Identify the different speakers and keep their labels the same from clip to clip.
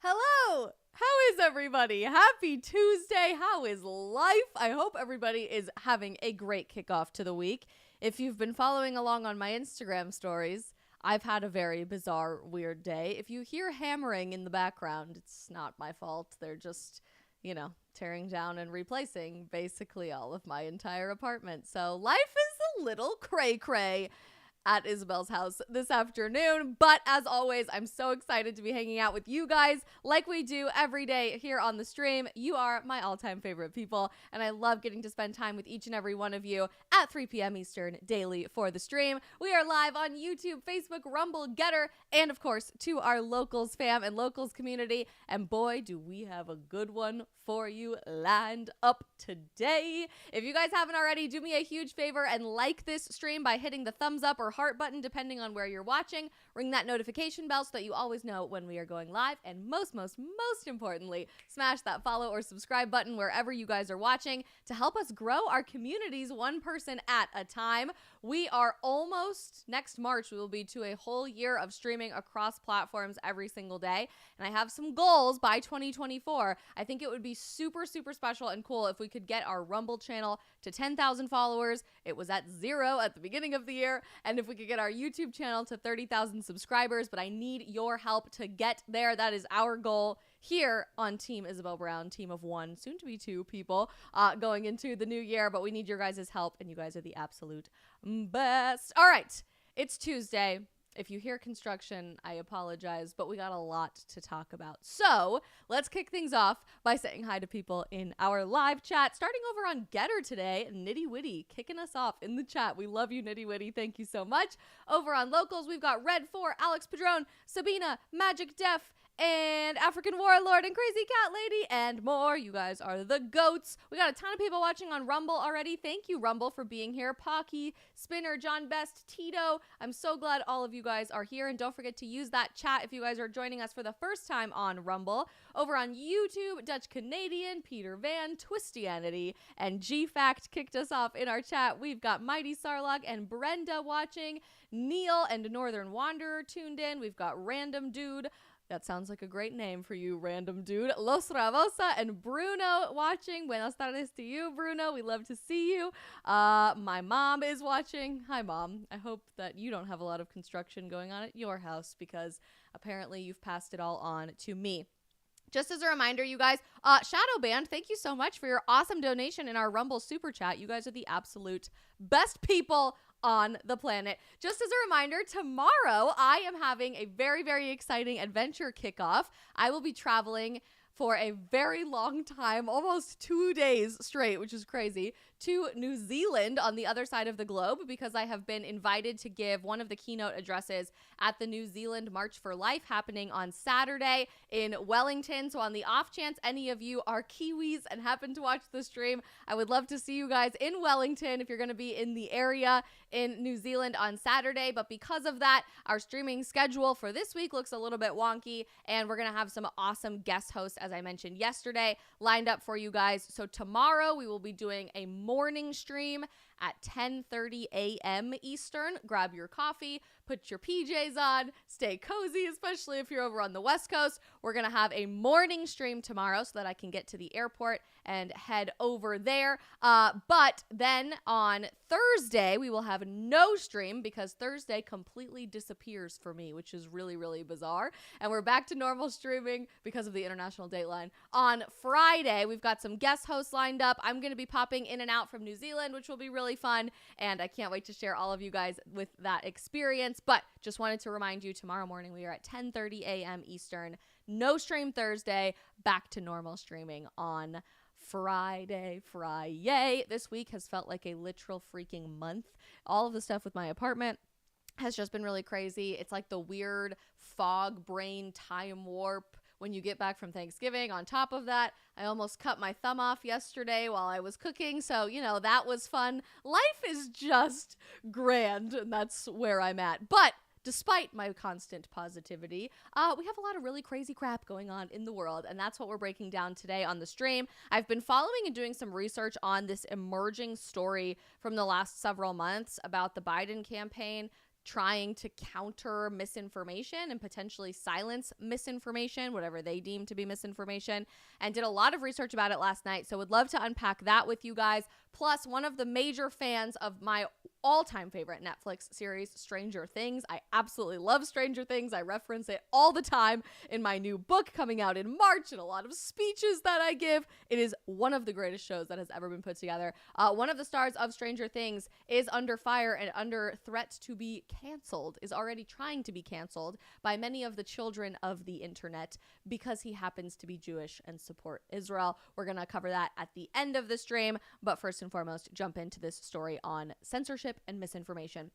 Speaker 1: Hello! How is everybody? Happy Tuesday. How is life? I hope everybody is having a great kickoff to the week. If you've been following along on my Instagram stories, I've had a very bizarre, weird day. If you hear hammering in the background, it's not my fault. They're just, tearing down and replacing basically all of my entire apartment. So life is a little cray-cray at Isabel's house this afternoon. But as always, I'm so excited to be hanging out with you guys like we do every day here on the stream. You are my all-time favorite people, and I love getting to spend time with each and every one of you at 3 p.m. Eastern daily for the stream. We are live on YouTube, Facebook, Rumble, Getter, and of course to our Locals fam and Locals community. And boy, do we have a good one for you lined up today. If you guys haven't already, do me a huge favor and like this stream by hitting the thumbs up or heart button depending on where you're watching. Ring that notification bell so that you always know when we are going live, and most importantly, smash that follow or subscribe button wherever you guys are watching to help us grow our communities one person at a time. We are almost, next March, we will be to a whole year of streaming across platforms every single day, and I have some goals by 2024. I think it would be super special and cool if we could get our Rumble channel to 10,000 followers. It was at 0 at the beginning of the year, and if we could get our YouTube channel to 30,000 subscribers, but I need your help to get there. That is our goal here on Team Isabel Brown, team of 1, soon to be 2 people going into the new year, but we need your guys' help, and you guys are the absolute best. All right, it's Tuesday. If you hear construction, I apologize, but we got a lot to talk about. So let's kick things off by saying hi to people in our live chat. Starting over on Getter today, Nitty Witty kicking us off in the chat. We love you, Nitty Witty. Thank you so much. Over on Locals, we've got Red 4, Alex Padron, Sabina, Magic Def, and African Warlord and Crazy Cat Lady and more. You guys are the goats. We got a ton of people watching on Rumble already. Thank you, Rumble, for being here. Pocky, Spinner, John Best, Tito. I'm so glad all of you guys are here, and don't forget to use that chat if you guys are joining us for the first time on Rumble. Over on YouTube, Dutch Canadian, Peter Van, Twistianity, and G-Fact kicked us off in our chat. We've got Mighty Sarlog and Brenda watching. Neil and Northern Wanderer tuned in. We've got Random Dude. That sounds like a great name for you, Random Dude. Los Ravosa and Bruno watching. Buenas tardes to you, Bruno. We love to see you. My mom is watching. Hi, Mom. I hope that you don't have a lot of construction going on at your house because apparently you've passed it all on to me. Just as a reminder, you guys, Shadow Band, thank you so much for your awesome donation in our Rumble Super Chat. You guys are the absolute best people on the planet. Just as a reminder, tomorrow I am having a very exciting adventure kickoff. I will be traveling for a very long time, almost 2 days straight, which is crazy, to New Zealand on the other side of the globe because I have been invited to give one of the keynote addresses at the New Zealand March for Life happening on Saturday in Wellington. So on the off chance any of you are Kiwis and happen to watch the stream, I would love to see you guys in Wellington if you're going to be in the area in New Zealand on Saturday. But because of that, our streaming schedule for this week looks a little bit wonky, and we're going to have some awesome guest hosts, as I mentioned yesterday, lined up for you guys. So tomorrow we will be doing a morning stream at 10:30 a.m. Eastern. Grab your coffee, put your PJs on, stay cozy, especially if you're over on the West Coast. We're going to have a morning stream tomorrow so that I can get to the airport and head over there. But then on Thursday, we will have no stream because Thursday completely disappears for me, which is really bizarre. And we're back to normal streaming because of the International Dateline. On Friday, we've got some guest hosts lined up. I'm going to be popping in and out from New Zealand, which will be really fun. And I can't wait to share all of you guys with that experience. But just wanted to remind you, tomorrow morning we are at 10:30 a.m. Eastern. No stream Thursday. Back to normal streaming on Friday. This week has felt like a literal freaking month. All of the stuff with my apartment has just been really crazy. It's like the weird fog brain time warp when you get back from Thanksgiving. On top of that, I almost cut my thumb off yesterday while I was cooking. So, that was fun. Life is just grand, and that's where I'm at. But despite my constant positivity, we have a lot of really crazy crap going on in the world, and that's what we're breaking down today on the stream. I've been following and doing some research on this emerging story from the last several months about the Biden campaign trying to counter misinformation and potentially silence misinformation, whatever they deem to be misinformation, and did a lot of research about it last night. So would love to unpack that with you guys. Plus, one of the major fans of my all-time favorite Netflix series, Stranger Things. I absolutely love Stranger Things. I reference it all the time in my new book coming out in March and a lot of speeches that I give. It is one of the greatest shows that has ever been put together. One of the stars of Stranger Things is under fire and under threat to be canceled, is already trying to be canceled by many of the children of the internet because he happens to be Jewish and support Israel. We're going to cover that at the end of the stream, but first and foremost, jump into this story on censorship and misinformation.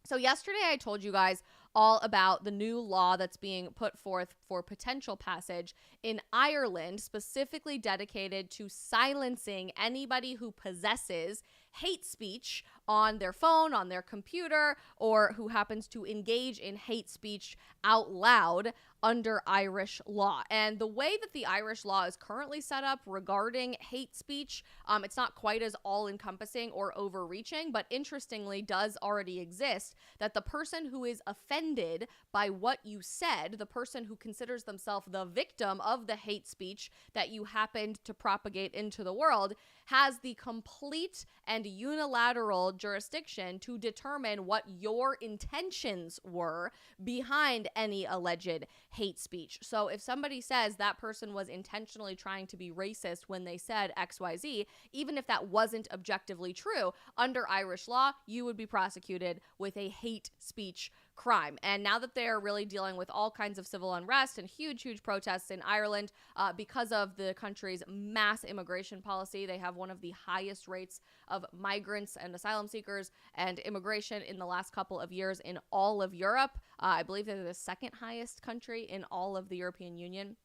Speaker 1: So yesterday I told you guys all about the new law that's being put forth for potential passage in Ireland, specifically dedicated to silencing anybody who possesses hate speech on their phone, on their computer, or who happens to engage in hate speech out loud under Irish law. And the way that the Irish law is currently set up regarding hate speech, it's not quite as all-encompassing or overreaching, but interestingly does already exist, that the person who is offended by what you said, the person who considers themselves the victim of the hate speech that you happened to propagate into the world, has the complete and unilateral jurisdiction to determine what your intentions were behind any alleged hate speech. So if somebody says that person was intentionally trying to be racist when they said XYZ, even if that wasn't objectively true, under Irish law, you would be prosecuted with a hate speech crime. And now that they're really dealing with all kinds of civil unrest and huge protests in Ireland because of the country's mass immigration policy, they have one of the highest rates of migrants and asylum seekers and immigration in the last couple of years in all of Europe. I believe they're the second highest country in all of the European Union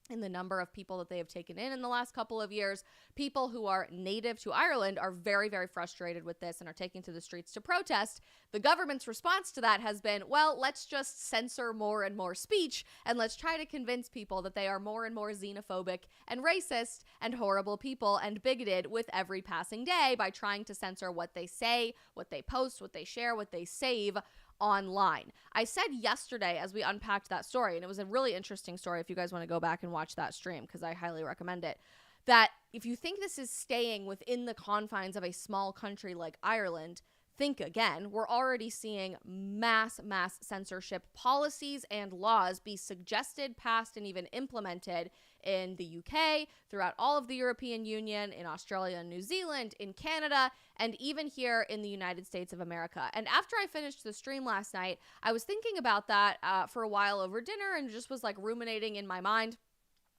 Speaker 1: in the number of people that they have taken in the last couple of years. People who are native to Ireland are very frustrated with this and are taking to the streets to protest. The government's response to that has been, well, let's just censor more and more speech, and let's try to convince people that they are more and more xenophobic and racist and horrible people and bigoted with every passing day by trying to censor what they say, what they post, what they share, what they save online. I said yesterday as we unpacked that story, and it was a really interesting story if you guys want to go back and watch that stream, because I highly recommend it, that if you think this is staying within the confines of a small country like Ireland, think again. We're already seeing mass censorship policies and laws be suggested, passed, and even implemented in the UK, throughout all of the European Union, in Australia and New Zealand, in Canada, and even here in the United States of America. And after I finished the stream last night, I was thinking about that for a while over dinner and just was like ruminating in my mind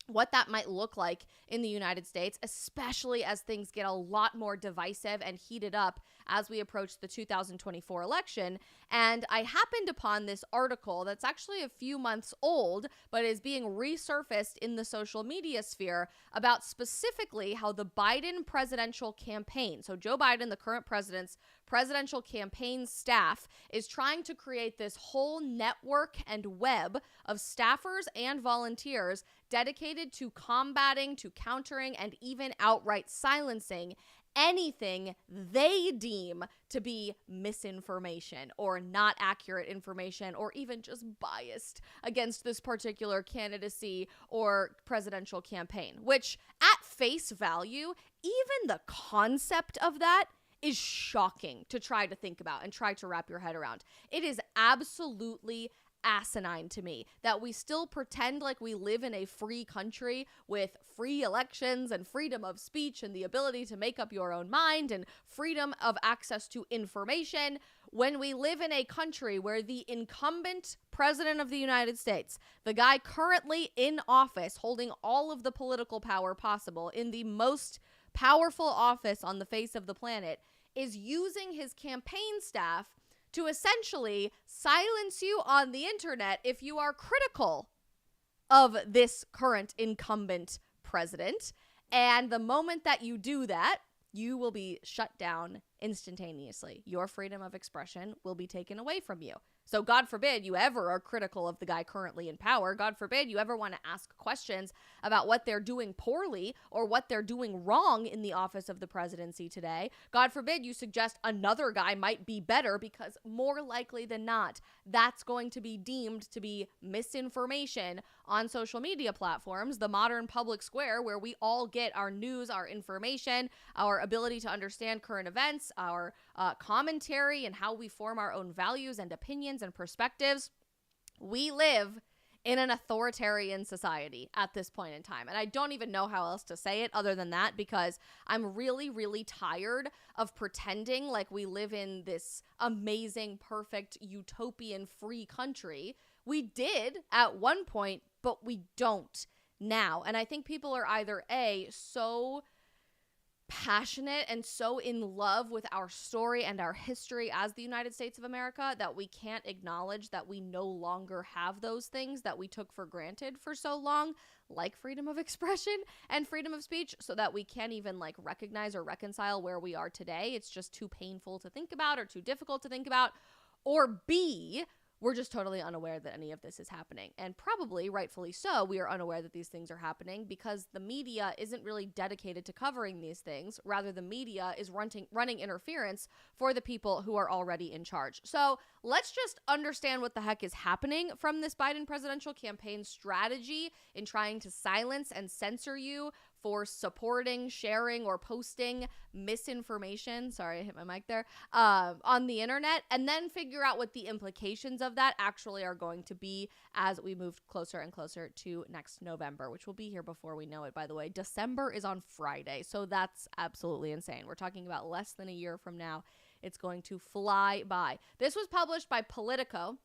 Speaker 1: what that might look like in the United States, especially as things get a lot more divisive and heated up as we approach the 2024 election. And I happened upon this article that's actually a few months old, but is being resurfaced in the social media sphere about specifically how the Biden presidential campaign, so Joe Biden, the current president's presidential campaign staff, is trying to create this whole network and web of staffers and volunteers dedicated to combating, to countering, and even outright silencing anything they deem to be misinformation or not accurate information or even just biased against this particular candidacy or presidential campaign, which at face value, even the concept of that is shocking to try to think about and try to wrap your head around. It is absolutely asinine to me that we still pretend like we live in a free country with free elections and freedom of speech and the ability to make up your own mind and freedom of access to information when we live in a country where the incumbent president of the United States, the guy currently in office holding all of the political power possible in the most powerful office on the face of the planet, is using his campaign staff to essentially silence you on the internet if you are critical of this current incumbent president. And the moment that you do that, you will be shut down instantaneously. Your freedom of expression will be taken away from you. So God forbid you ever are critical of the guy currently in power. God forbid you ever want to ask questions about what they're doing poorly or what they're doing wrong in the office of the presidency today. God forbid you suggest another guy might be better, because more likely than not, that's going to be deemed to be misinformation on social media platforms, the modern public square where we all get our news, our information, our ability to understand current events, our commentary, and how we form our own values and opinions and perspectives. We live in an authoritarian society at this point in time. And I don't even know how else to say it other than that, because I'm really, really tired of pretending like we live in this amazing, perfect, utopian, free country. We did at one point, but we don't now. And I think people are either so passionate and so in love with our story and our history as the United States of America that we can't acknowledge that we no longer have those things that we took for granted for so long, like freedom of expression and freedom of speech, so that we can't even recognize or reconcile where we are today. It's just too painful to think about or too difficult to think about. Or B, we're just totally unaware that any of this is happening. And probably, rightfully so, we are unaware that these things are happening because the media isn't really dedicated to covering these things. Rather, the media is running interference for the people who are already in charge. So let's just understand what the heck is happening from this Biden presidential campaign strategy in trying to silence and censor you for supporting, sharing, or posting misinformation, sorry, I hit my mic there, on the internet, and then figure out what the implications of that actually are going to be as we move closer and closer to next November, which will be here before we know it, by the way. December is on Friday, so that's absolutely insane. We're talking about less than a year from now. It's going to fly by. This was published by Politico,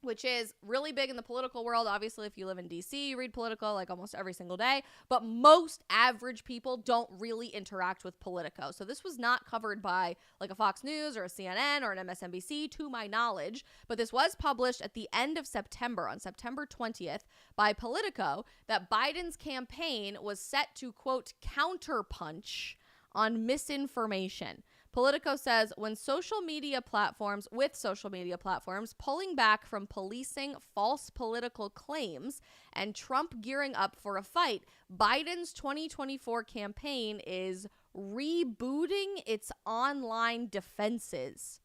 Speaker 1: which is really big in the political world. Obviously, if you live in DC, you read Politico almost every single day, but most average people don't really interact with Politico. So this was not covered by a Fox News or a CNN or an MSNBC, to my knowledge, but this was published at the end of September, on September 20th, by Politico, that Biden's campaign was set to, quote, counterpunch on misinformation. Politico says with social media platforms pulling back from policing false political claims and Trump gearing up for a fight, Biden's 2024 campaign is rebooting its online defenses.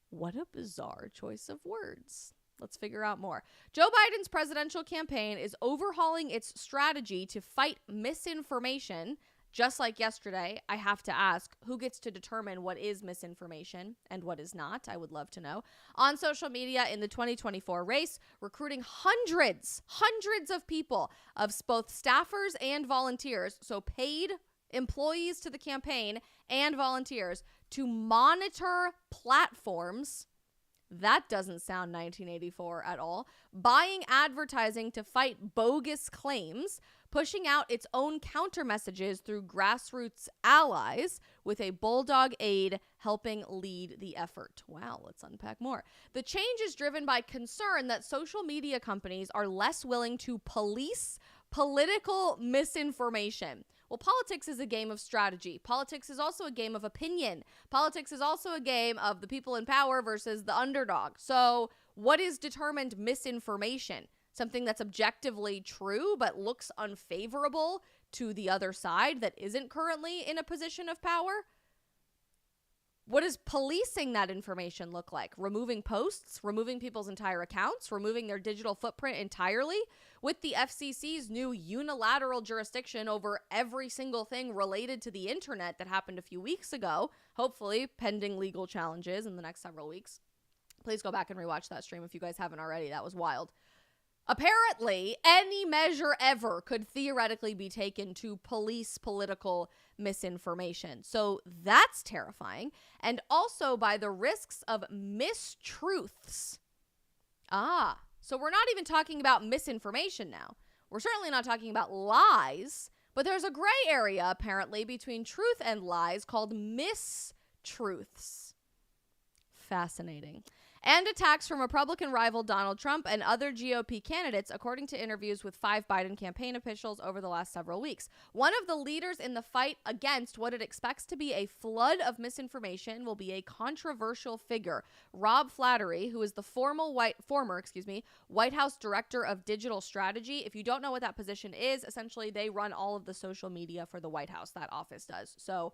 Speaker 1: What a bizarre choice of words. Let's figure out more. Joe Biden's presidential campaign is overhauling its strategy to fight misinformation. Just like yesterday, I have to ask, who gets to determine what is misinformation and what is not? I would love to know. On social media in the 2024 race, recruiting hundreds of people, of both staffers and volunteers, so paid employees to the campaign and volunteers, to monitor platforms. That doesn't sound 1984 at all. Buying advertising to fight bogus claims, pushing out its own counter messages through grassroots allies, with a bulldog aide helping lead the effort. Wow, let's unpack more. The change is driven by concern that social media companies are less willing to police political misinformation. Well, politics is a game of strategy. Politics is also a game of opinion. Politics is also a game of the people in power versus the underdog. So what is determined misinformation? Something that's objectively true but looks unfavorable to the other side that isn't currently in a position of power? What does policing that information look like? Removing posts, removing people's entire accounts, removing their digital footprint entirely? With the FCC's new unilateral jurisdiction over every single thing related to the internet that happened a few weeks ago, hopefully pending legal challenges in the next several weeks. Please go back and rewatch that stream if you guys haven't already. That was wild. Apparently, any measure ever could theoretically be taken to police political misinformation. So that's terrifying. And also by the risks of mistruths. So we're not even talking about misinformation now. We're certainly not talking about lies, but there's a gray area apparently between truth and lies called mistruths. Fascinating. and attacks from Republican rival Donald Trump and other GOP candidates, according to interviews with 5 Biden campaign officials over the last several weeks. One of the leaders in the fight against what it expects to be a flood of misinformation will be a controversial figure, Rob Flattery, who is the former White House Director of Digital Strategy. If you don't know what that position is, essentially they run all of the social media for the White House. That office does. So,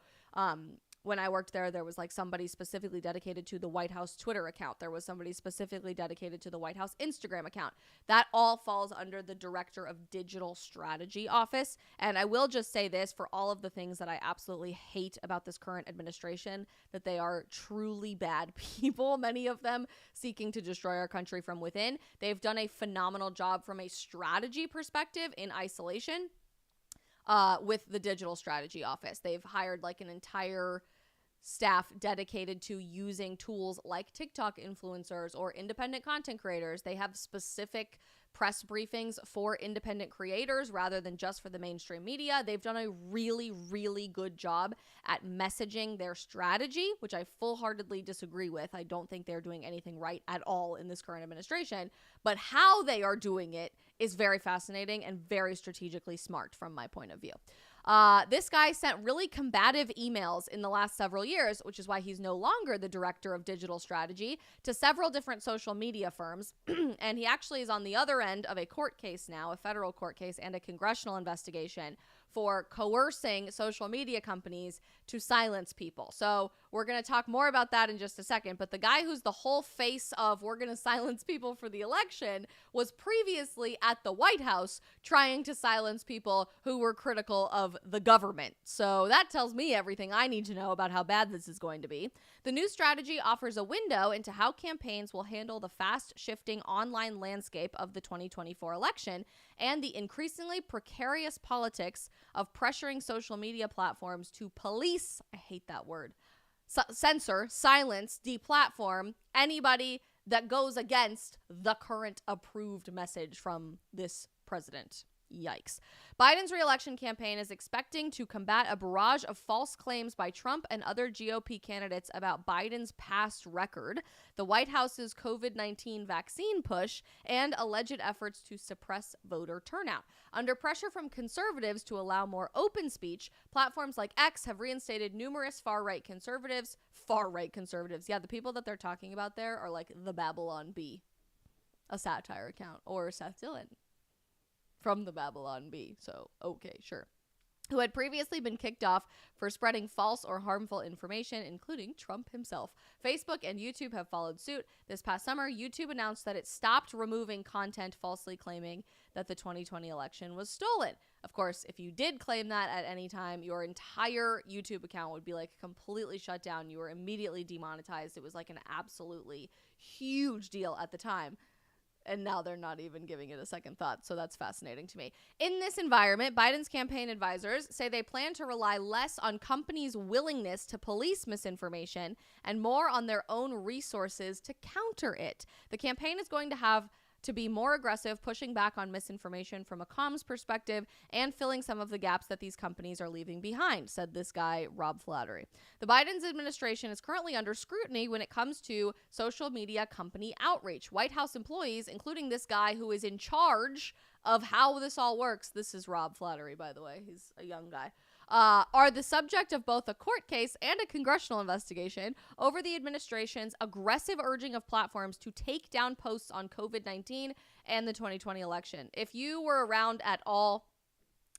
Speaker 1: when I worked there, there was like somebody specifically dedicated to the White House Twitter account. There was somebody specifically dedicated to the White House Instagram account. That all falls under the Director of Digital Strategy office. And I will just say this, for all of the things that I absolutely hate about this current administration, that they are truly bad people, many of them seeking to destroy our country from within. They've done a phenomenal job from a strategy perspective in isolation. With the Digital Strategy Office. They've hired like an entire staff dedicated to using tools like TikTok influencers or independent content creators. They have specific press briefings for independent creators rather than just for the mainstream media. They've done a really, really good job at messaging their strategy, which I full-heartedly disagree with. I don't think they're doing anything right at all in this current administration, but how they are doing it is very fascinating and very strategically smart from my point of view. This guy sent really combative emails in the last several years, which is why he's no longer the Director of Digital Strategy, to several different social media firms. And he actually is on the other end of a court case now, a federal court case and a congressional investigation for coercing social media companies to silence people. So we're going to talk more about that in just a second. But the guy who's the whole face of we're going to silence people for the election was previously at the White House trying to silence people who were critical of the government. So that tells me everything I need to know about how bad this is going to be. The new strategy offers a window into how campaigns will handle the fast-shifting online landscape of the 2024 election and the increasingly precarious politics of pressuring social media platforms to police, I hate that word, censor, silence, deplatform anybody that goes against the current approved message from this president. Yikes. Biden's re-election campaign is expecting to combat a barrage of false claims by Trump and other GOP candidates about Biden's past record, the White House's COVID-19 vaccine push, and alleged efforts to suppress voter turnout. Under pressure from conservatives to allow more open speech, platforms like X have reinstated numerous far-right conservatives. Yeah, the people that they're talking about there are like the Babylon Bee, a satire account, or Seth Dillon from the Babylon Bee. So, okay, sure. Who had previously been kicked off for spreading false or harmful information, including Trump himself. Facebook and YouTube have followed suit. This past summer, YouTube announced that it stopped removing content falsely claiming that the 2020 election was stolen. Of course, if you did claim that at any time, your entire YouTube account would be like completely shut down. You were immediately demonetized. It was like an absolutely huge deal at the time. And now they're not even giving it a second thought. So that's fascinating to me. In this environment, Biden's campaign advisors say they plan to rely less on companies' willingness to police misinformation and more on their own resources to counter it. The campaign is going to have to be more aggressive, pushing back on misinformation from a comms perspective and filling some of the gaps that these companies are leaving behind, said this guy, Rob Flattery. The Biden's administration is currently under scrutiny when it comes to social media company outreach. White House employees, including this guy who is in charge of how this all works, this is Rob Flattery, by the way, he's a young guy, are the subject of both a court case and a congressional investigation over the administration's aggressive urging of platforms to take down posts on COVID-19 and the 2020 election. If you were around at all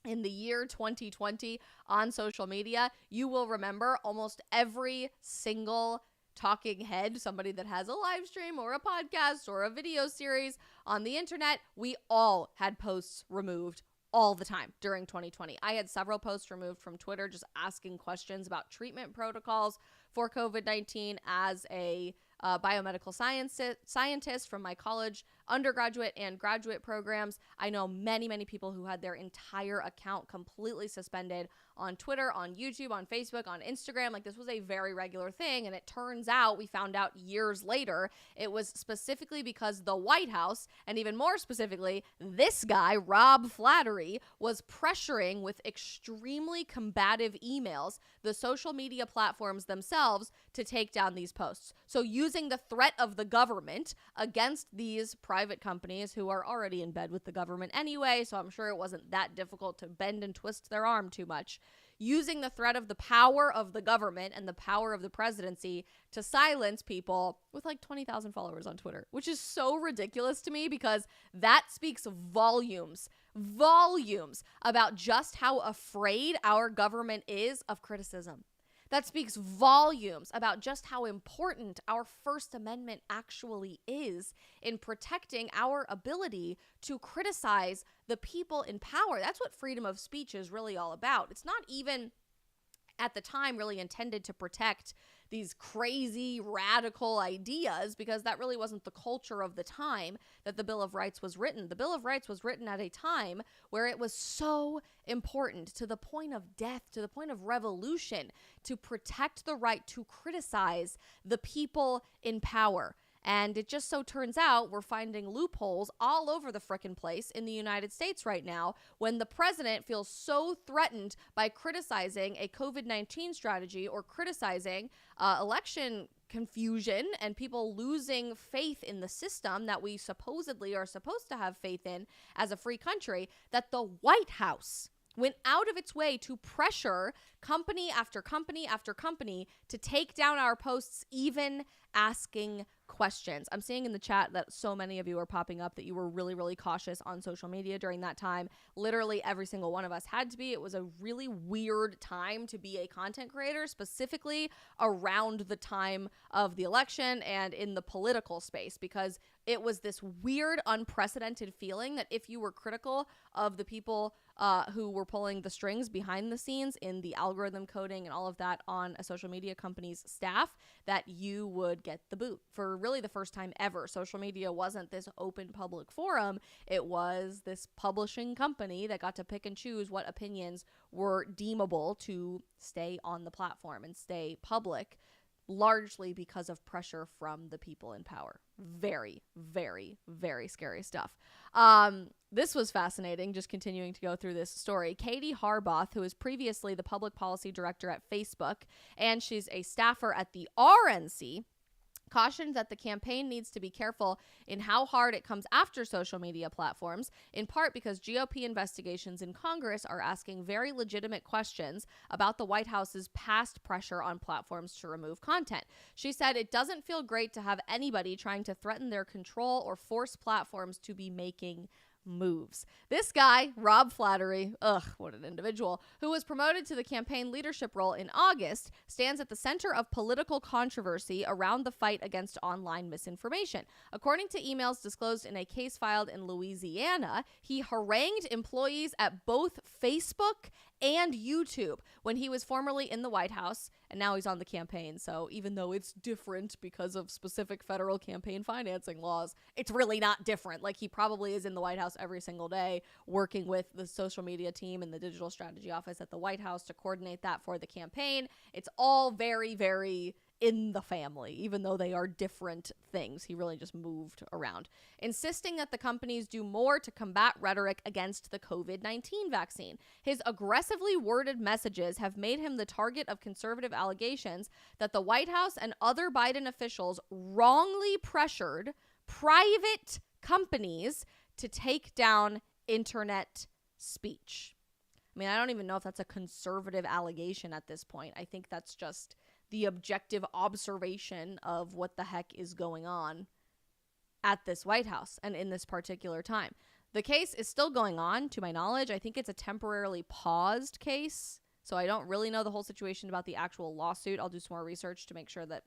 Speaker 1: in the year 2020 on social media, you will remember almost every single talking head, somebody that has a live stream or a podcast or a video series on the internet. We all had posts removed all the time during 2020. I had several posts removed from Twitter just asking questions about treatment protocols for COVID-19 as a biomedical scientist from my college undergraduate and graduate programs. I know many, many people who had their entire account completely suspended on Twitter, on YouTube, on Facebook, on Instagram. Like, this was a very regular thing. And it turns out, we found out years later, it was specifically because the White House, and even more specifically, this guy, Rob Flattery, was pressuring with extremely combative emails the social media platforms themselves to take down these posts. So using the threat of the government against these private companies who are already in bed with the government anyway, so I'm sure it wasn't that difficult to bend and twist their arm too much. Using the threat of the power of the government and the power of the presidency to silence people with like 20,000 followers on Twitter, which is so ridiculous to me because that speaks volumes about just how afraid our government is of criticism. That speaks volumes about just how important our First Amendment actually is in protecting our ability to criticize the people in power. That's what freedom of speech is really all about. It's not even at the time really intended to protect these crazy radical ideas, because that really wasn't the culture of the time that the Bill of Rights was written. The Bill of Rights was written at a time where it was so important, to the point of death, to the point of revolution, to protect the right to criticize the people in power. And it just so turns out we're finding loopholes all over the frickin' place in the United States right now when the president feels so threatened by criticizing a COVID-19 strategy or criticizing election confusion and people losing faith in the system that we supposedly are supposed to have faith in as a free country, that the White House went out of its way to pressure company after company after company to take down our posts, even asking questions. I'm seeing in the chat that so many of you are popping up that you were really, really cautious on social media during that time. Literally every single one of us had to be. It was a really weird time to be a content creator, specifically around the time of the election and in the political space, because it was this weird, unprecedented feeling that if you were critical of the people who were pulling the strings behind the scenes in the algorithm coding and all of that on a social media company's staff, that you would get the boot. For really the first time ever, social media wasn't this open public forum. It was this publishing company that got to pick and choose what opinions were deemable to stay on the platform and stay public, largely because of pressure from the people in power. Very, very, very scary stuff. This was fascinating, just continuing to go through this story. Katie Harbath, who was previously the public policy director at Facebook, and she's a staffer at the RNC, cautioned that the campaign needs to be careful in how hard it comes after social media platforms, in part because GOP investigations in Congress are asking very legitimate questions about the White House's past pressure on platforms to remove content. She said it doesn't feel great to have anybody trying to threaten their control or force platforms to be making moves. This guy, Rob Flattery, what an individual, who was promoted to the campaign leadership role in August, stands at the center of political controversy around the fight against online misinformation. According to emails disclosed in a case filed in Louisiana, he harangued employees at both Facebook and YouTube when he was formerly in the White House, and now he's on the campaign. So even though it's different because of specific federal campaign financing laws, it's really not different. Like, he probably is in the White House every single day working with the social media team and the digital strategy office at the White House to coordinate that for the campaign. It's all very, very in the family, even though they are different things. He really just moved around, insisting that the companies do more to combat rhetoric against the COVID-19 vaccine. His aggressively worded messages have made him the target of conservative allegations that the White House and other Biden officials wrongly pressured private companies to take down internet speech. I mean, I don't even know if that's a conservative allegation at this point. I think that's just the objective observation of what the heck is going on at this White House and in this particular time. The case is still going on, to my knowledge. I think it's a temporarily paused case, so I don't really know the whole situation about the actual lawsuit. I'll do some more research to make sure that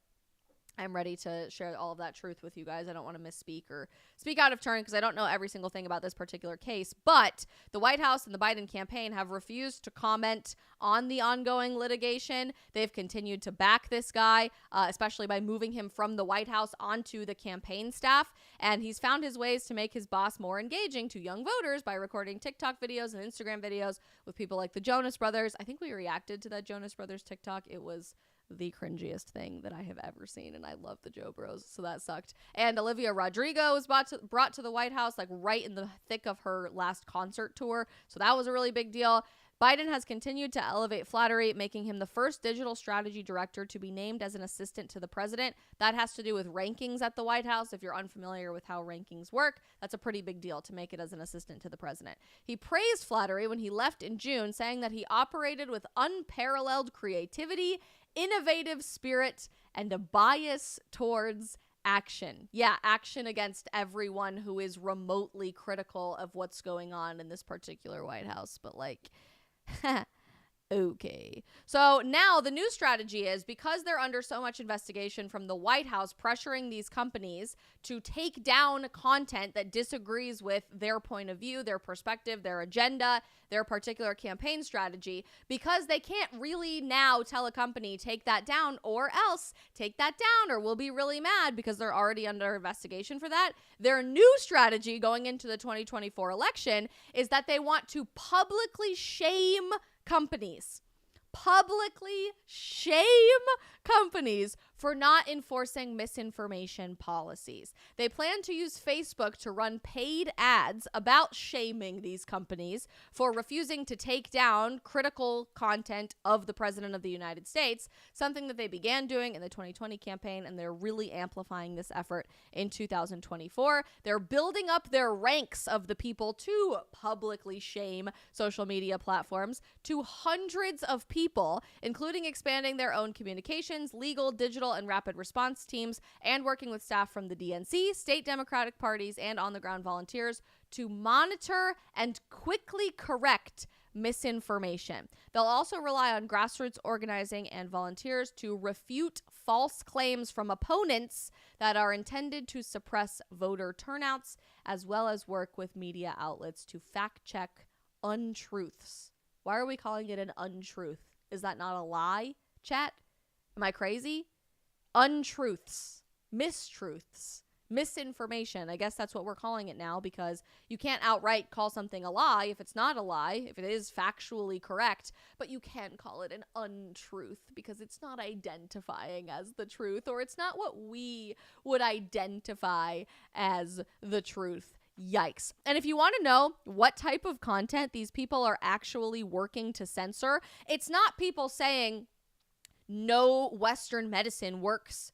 Speaker 1: I'm ready to share all of that truth with you guys. I don't want to misspeak or speak out of turn because I don't know every single thing about this particular case. But the White House and the Biden campaign have refused to comment on the ongoing litigation. They've continued to back this guy, especially by moving him from the White House onto the campaign staff. And he's found his ways to make his boss more engaging to young voters by recording TikTok videos and Instagram videos with people like the Jonas Brothers. I think we reacted to that Jonas Brothers TikTok. It was the cringiest thing that I have ever seen, and I love the Joe Bros, so that sucked. And Olivia Rodrigo was brought to the White House like right in the thick of her last concert tour, so that was a really big deal. Biden has continued to elevate flattery, making him the first digital strategy director to be named as an assistant to the president. That has to do with rankings at the White House. If you're unfamiliar with how rankings work, that's a pretty big deal to make it as an assistant to the president. He praised flattery when he left in June, saying that he operated with unparalleled creativity, innovative spirit, and a bias towards action. Yeah, action against everyone who is remotely critical of what's going on in this particular White House. But like, okay. So now the new strategy is, because they're under so much investigation from the White House pressuring these companies to take down content that disagrees with their point of view, their perspective, their agenda, their particular campaign strategy, because they can't really now tell a company, take that down or else, take that down or we'll be really mad, because they're already under investigation for that. Their new strategy going into the 2024 election is that they want to publicly shame companies. Publicly shame companies for not enforcing misinformation policies. They plan to use Facebook to run paid ads about shaming these companies for refusing to take down critical content of the President of the United States, something that they began doing in the 2020 campaign, and they're really amplifying this effort in 2024. They're building up their ranks of the people to publicly shame social media platforms to hundreds of people, including expanding their own communications, legal, digital, and rapid response teams, and working with staff from the DNC, state Democratic parties, and on-the-ground volunteers to monitor and quickly correct misinformation. They'll also rely on grassroots organizing and volunteers to refute false claims from opponents that are intended to suppress voter turnouts, as well as work with media outlets to fact-check untruths. Why are we calling it an untruth? Is that not a lie, chat? Am I crazy? Untruths, mistruths, misinformation. I guess that's what we're calling it now, because you can't outright call something a lie if it's not a lie, if it is factually correct, but you can call it an untruth because it's not identifying as the truth, or it's not what we would identify as the truth. Yikes. And if you want to know what type of content these people are actually working to censor, it's not people saying no Western medicine works,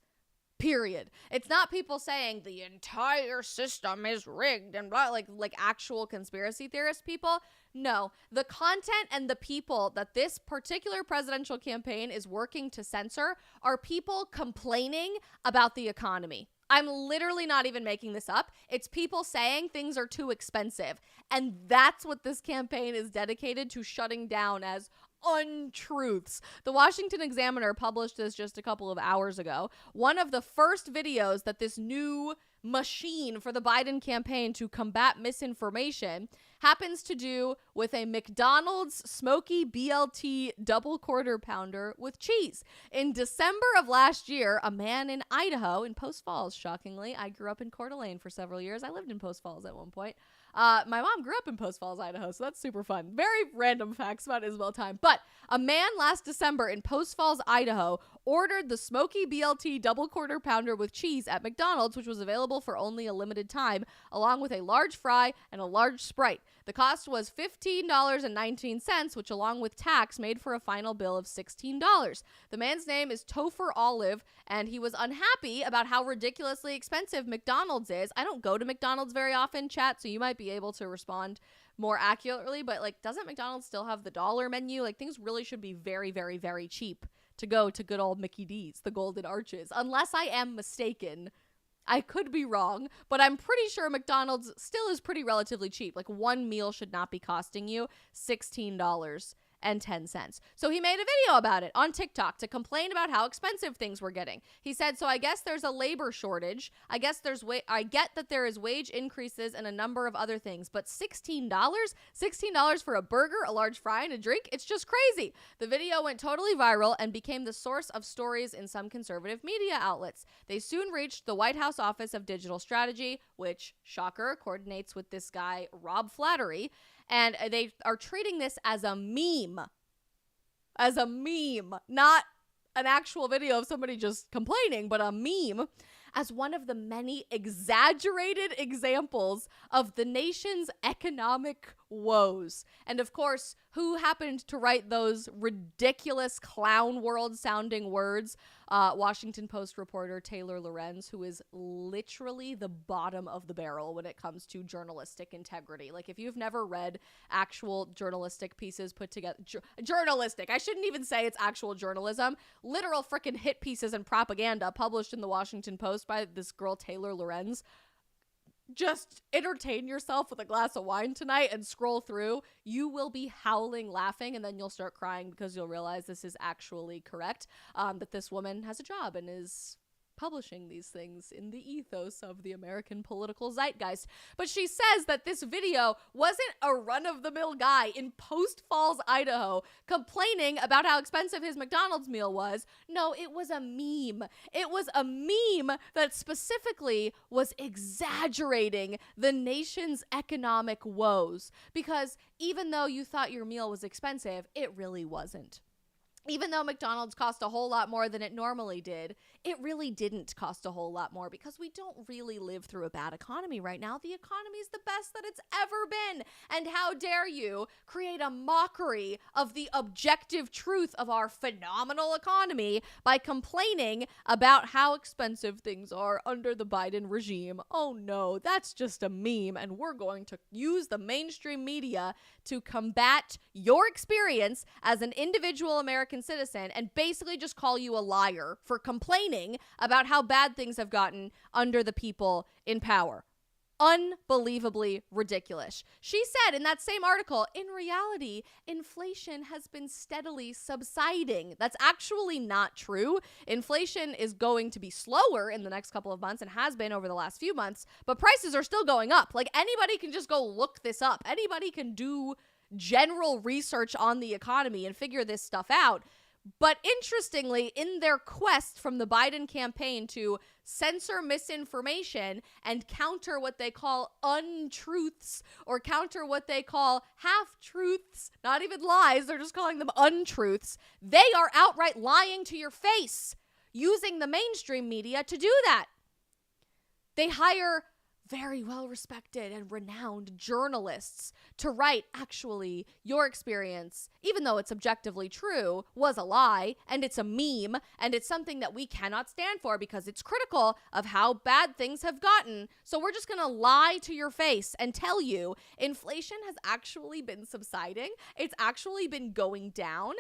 Speaker 1: period. It's not people saying the entire system is rigged and blah, like actual conspiracy theorist people. No, the content and the people that this particular presidential campaign is working to censor are people complaining about the economy. I'm literally not even making this up. It's people saying things are too expensive. And that's what this campaign is dedicated to shutting down as untruths. The Washington Examiner published this just a couple of hours ago. One of the first videos that this new machine for the Biden campaign to combat misinformation happens to do with a McDonald's smoky BLT double quarter pounder with cheese. In December of last year, a man in Idaho, in Post Falls, shockingly, I grew up in Coeur d'Alene for several years. I lived in Post Falls at one point. My mom grew up in Post Falls, Idaho, so that's super fun. Very random facts about Isabel time. But a man last December in Post Falls, Idaho, ordered the smoky BLT double quarter pounder with cheese at McDonald's, which was available for only a limited time, along with a large fry and a large Sprite. The cost was $15.19, which along with tax made for a final bill of $16. The man's name is Topher Olive, and he was unhappy about how ridiculously expensive McDonald's is. I don't go to McDonald's very often, chat, so you might be able to respond more accurately, but like, doesn't McDonald's still have the dollar menu? Like, things really should be very, very, very cheap to go to good old Mickey D's, the Golden Arches, unless I am mistaken. I could be wrong, but I'm pretty sure McDonald's still is pretty relatively cheap. Like, one meal should not be costing you $16 So he made a video about it on TikTok to complain about how expensive things were getting. He said, so I guess there's a labor shortage. I get that there is wage increases and a number of other things, but $16? $16 for a burger, a large fry, and a drink? It's just crazy. The video went totally viral and became the source of stories in some conservative media outlets. They soon reached the White House Office of Digital Strategy, which, shocker, coordinates with this guy, Rob Flattery, and they are treating this as a meme. As a meme. Not an actual video of somebody just complaining, but a meme. As one of the many exaggerated examples of the nation's economic woes. And of course, who happened to write those ridiculous clown world sounding words? Washington Post reporter Taylor Lorenz, who is literally the bottom of the barrel when it comes to journalistic integrity. Like, if you've never read actual journalistic pieces put together, journalistic, I shouldn't even say it's actual journalism, literal freaking hit pieces and propaganda published in the Washington Post by this girl Taylor Lorenz, just entertain yourself with a glass of wine tonight and scroll through. You will be howling laughing, and then you'll start crying because you'll realize this is actually correct, that this woman has a job and is publishing these things in the ethos of the American political zeitgeist. But she says that this video wasn't a run-of-the-mill guy in Post Falls, Idaho, complaining about how expensive his McDonald's meal was. No, it was a meme. It was a meme that specifically was exaggerating the nation's economic woes. Because even though you thought your meal was expensive, it really wasn't. Even though McDonald's cost a whole lot more than it normally did, it really didn't cost a whole lot more because we don't really live through a bad economy right now. The economy is the best that it's ever been. And how dare you create a mockery of the objective truth of our phenomenal economy by complaining about how expensive things are under the Biden regime. Oh no, that's just a meme, and we're going to use the mainstream media to combat your experience as an individual American citizen and basically just call you a liar for complaining about how bad things have gotten under the people in power. Unbelievably ridiculous. She said in that same article, in reality, inflation has been steadily subsiding. That's actually not true. Inflation is going to be slower in the next couple of months and has been over the last few months, but prices are still going up. Like, anybody can just go look this up. Anybody can do general research on the economy and figure this stuff out. But interestingly, in their quest from the Biden campaign to censor misinformation and counter what they call untruths or counter what they call half-truths, not even lies, they're just calling them untruths, they are outright lying to your face, using the mainstream media to do that. They hire very well-respected and renowned journalists to write, actually, your experience, even though it's objectively true, was a lie, and it's a meme, and it's something that we cannot stand for because it's critical of how bad things have gotten. So we're just gonna lie to your face and tell you inflation has actually been subsiding. It's actually been going down.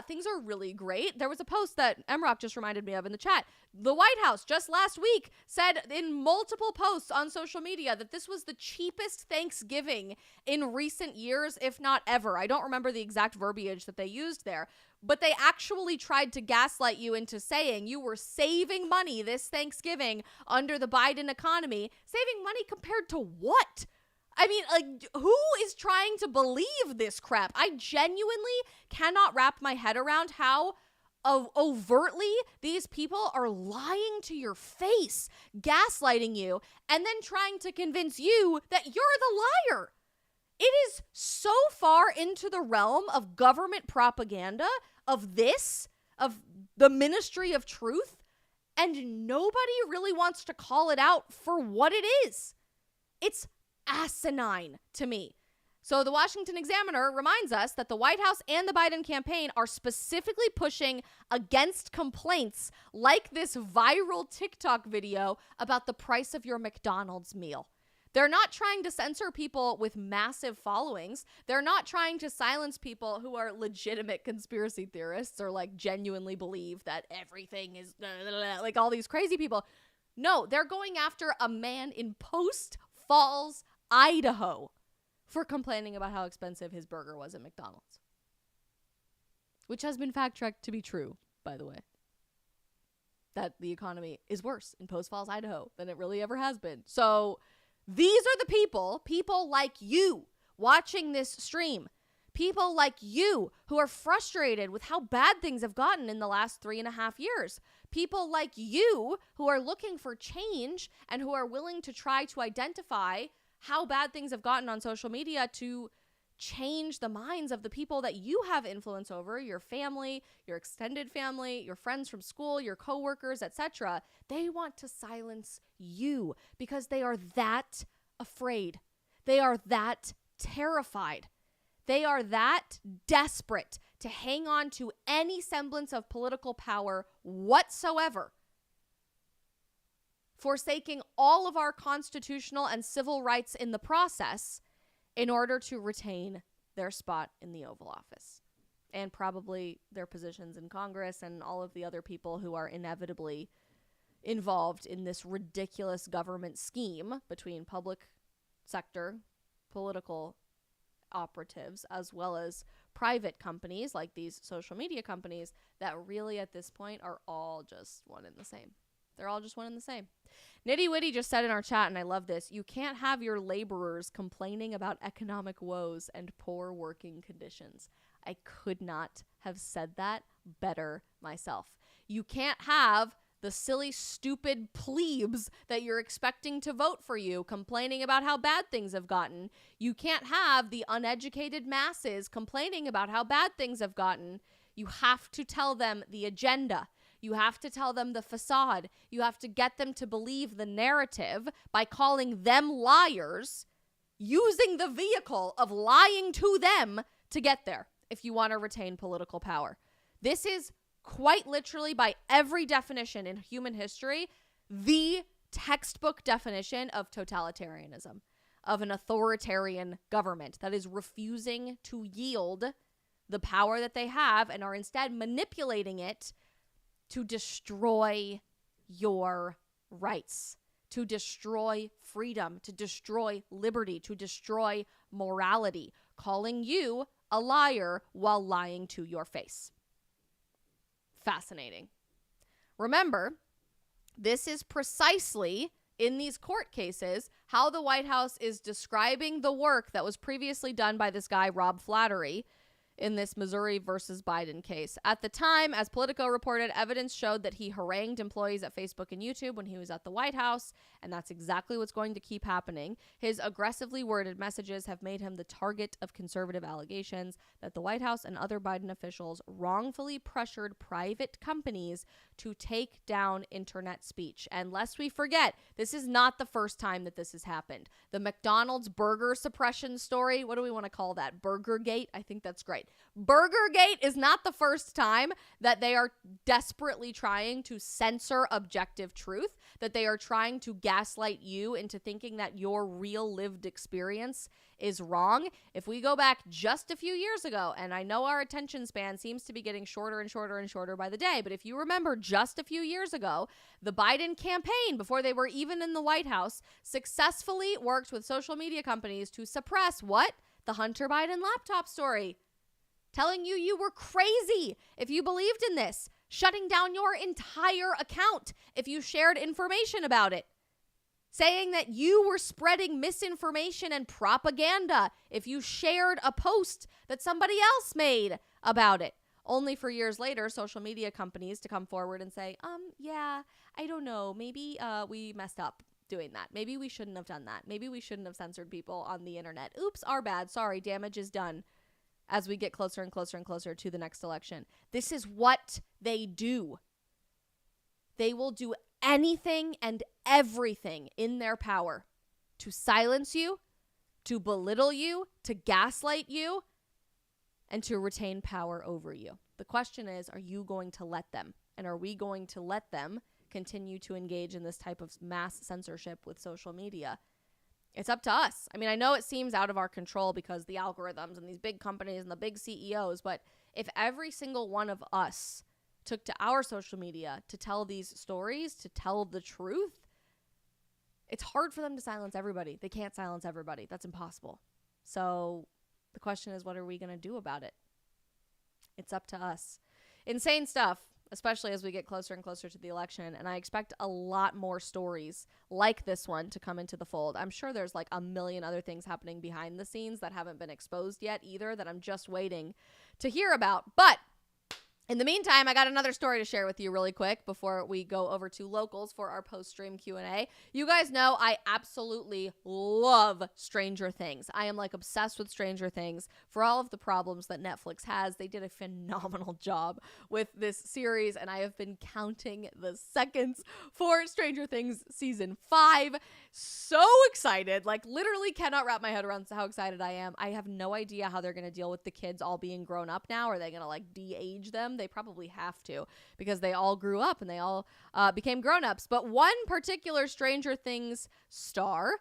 Speaker 1: Things are really great. There was a post that Emrock just reminded me of in the chat. The White House just last week said in multiple posts on social media that this was the cheapest Thanksgiving in recent years, if not ever. I don't remember the exact verbiage that they used there, but they actually tried to gaslight you into saying you were saving money this Thanksgiving under the Biden economy. Saving money compared to what? I mean, like, who is trying to believe this crap? I genuinely cannot wrap my head around how overtly these people are lying to your face, gaslighting you, and then trying to convince you that you're the liar. It is so far into the realm of government propaganda, of the Ministry of Truth, and nobody really wants to call it out for what it is. It's asinine to me. So the Washington Examiner reminds us that the White House and the Biden campaign are specifically pushing against complaints like this viral TikTok video about the price of your McDonald's meal. They're not trying to censor people with massive followings. They're not trying to silence people who are legitimate conspiracy theorists or like genuinely believe that everything is like all these crazy people. No, they're going after a man in Post Falls, Idaho, for complaining about how expensive his burger was at McDonald's. which has been fact-checked to be true, by the way, that the economy is worse in Post Falls, Idaho than it really ever has been. So these are the people like you watching this stream, people like you who are frustrated with how bad things have gotten in the last 3.5 years. People like you who are looking for change and who are willing to try to identify how bad things have gotten on social media to change the minds of the people that you have influence over, your family, your extended family, your friends from school, your coworkers, etc. They want to silence you because they are that afraid. They are that terrified. They are that desperate to hang on to any semblance of political power whatsoever, forsaking all of our constitutional and civil rights in the process in order to retain their spot in the Oval Office and probably their positions in Congress and all of the other people who are inevitably involved in this ridiculous government scheme between public sector, political operatives, as well as private companies like these social media companies that really at this point are all just one and the same. They're all just one and the same. Nitty Witty just said in our chat, and I love this, you can't have your laborers complaining about economic woes and poor working conditions. I could not have said that better myself. You can't have the silly, stupid plebes that you're expecting to vote for you complaining about how bad things have gotten. You can't have the uneducated masses complaining about how bad things have gotten. You have to tell them the agenda. You have to tell them the facade. You have to get them to believe the narrative by calling them liars, using the vehicle of lying to them to get there if you want to retain political power. This is quite literally, by every definition in human history, the textbook definition of totalitarianism, of an authoritarian government that is refusing to yield the power that they have and are instead manipulating it to destroy your rights, to destroy freedom, to destroy liberty, to destroy morality, calling you a liar while lying to your face. Fascinating. Remember, this is precisely, in these court cases, how the White House is describing the work that was previously done by this guy, Rob Flattery, in this Missouri versus Biden case. At the time, as Politico reported, evidence showed that he harangued employees at Facebook and YouTube when he was at the White House, and that's exactly what's going to keep happening. His aggressively worded messages have made him the target of conservative allegations that the White House and other Biden officials wrongfully pressured private companies to take down internet speech. And lest we forget, this is not the first time that this has happened. The McDonald's burger suppression story, what do we want to call that? Burgergate? I think that's great. Burgergate is not the first time that they are desperately trying to censor objective truth, that they are trying to gaslight you into thinking that your real lived experience is wrong. If we go back just a few years ago, and I know our attention span seems to be getting shorter and shorter and shorter by the day, but if you remember just a few years ago, the Biden campaign, before they were even in the White House, successfully worked with social media companies to suppress what? The Hunter Biden laptop story. Telling you were crazy if you believed in this, shutting down your entire account if you shared information about it, saying that you were spreading misinformation and propaganda if you shared a post that somebody else made about it, only for years later social media companies to come forward and say, yeah, I don't know, maybe we messed up doing that. Maybe we shouldn't have done that. Maybe we shouldn't have censored people on the internet. Oops, our bad. Sorry, damage is done. As we get closer and closer and closer to the next election. This is what they do. They will do anything and everything in their power to silence you, to belittle you, to gaslight you, and to retain power over you. The question is, are you going to let them? And are we going to let them continue to engage in this type of mass censorship with social media? It's up to us. I mean, I know it seems out of our control because the algorithms and these big companies and the big CEOs, but if every single one of us took to our social media to tell these stories, to tell the truth, it's hard for them to silence everybody. They can't silence everybody. That's impossible. So the question is, what are we going to do about it? It's up to us. Insane stuff, especially as we get closer and closer to the election. And I expect a lot more stories like this one to come into the fold. I'm sure there's like a million other things happening behind the scenes that haven't been exposed yet either, that I'm just waiting to hear about. But in the meantime, I got another story to share with you really quick before we go over to locals for our post-stream Q&A. You guys know I absolutely love Stranger Things. I am like obsessed with Stranger Things for all of the problems that Netflix has. They did a phenomenal job with this series, and I have been counting the seconds for Stranger Things season 5. So excited, like literally cannot wrap my head around how excited I am. I have no idea how they're going to deal with the kids all being grown up now. Are they going to like de-age them? They probably have to, because they all grew up and they all became grown-ups. But one particular Stranger Things star